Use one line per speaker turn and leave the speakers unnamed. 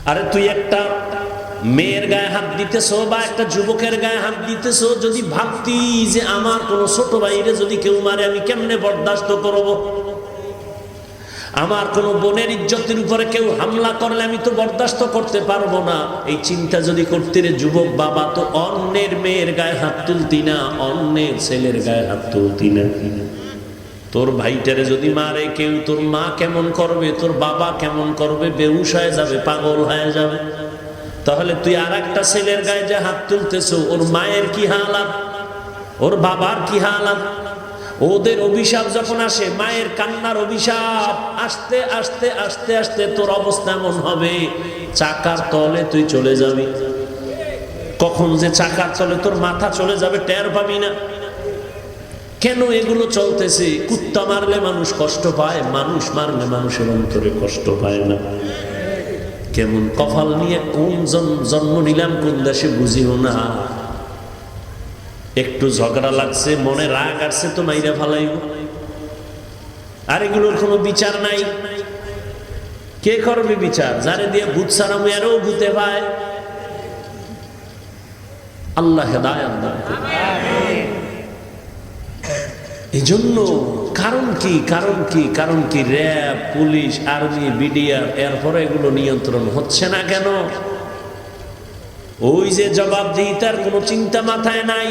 আরে তুই একটা মেয়ের গায়ে হাত দিতেছ বা একটা যুবকের গায়ে হাত দিতেছ, যদি ভাবতি যে আমার কোন ছোট ভাইরে যদি কেউ মারে আমি কেমনে বরদাস্ত করব, আমার কোন বোনের ইজ্জতের উপরে কেউ হামলা করলে আমি তো বরদাস্ত করতে পারবো না, এই চিন্তা যদি করতে রে যুবক বাবা, তো অন্যের মেয়ের গায়ে হাত তুলতি না, অন্যের ছেলের গায়ে হাত তুলতি না। তোর ভাইটারে যদি মারে কেউ, তোর মা কেমন করবে, তোর বাবা কেমন করবে, বেহুশ হয়ে যাবে, পাগল হয়ে যাবে। তাহলে তুই আর একটা ছেলের গায়ে যে হাত তুলতেছ, ওর মায়ের কি হালাত, ওর বাবার কি হালাত। ওদের অভিশাপ যখন আসে, মায়ের কান্নার অভিশাপ আস্তে আস্তে আস্তে আস্তে তোর অবস্থা এমন হবে, চাকার তলে তুই চলে যাবি। কখন যে চাকার তলে তোর মাথা চলে যাবে টের পাবি না। কেন এগুলো চলতেছে? কুত্তা মারলে মানুষ কষ্ট পায়, মানুষ মারলে মানুষের অন্তরে কষ্ট পায় না। কেমন কপাল নিয়ে কোন জন্ম নিলাম, কোন দেশে বুঝিও না। একটু ঝগড়া লাগছে, মনে রাগ আসছে, তো মাইরা ফালাইব। আর এগুলোর কোনো বিচার নাই। কে করবে বিচার? যারে দিয়ে ভূত সারামু এরও ভূতে পায়। আল্লাহ হেদায়েত দান করুন। এই জন্য কারণ কি, কারণ কি, কারণ কি? র্যাব, পুলিশ, আর্মি, বিডিআর, এরপরে এগুলো নিয়ন্ত্রণ হচ্ছে না কেন? ওই যে জবাবদিহিতার কোনো চিন্তা মাথায় নাই।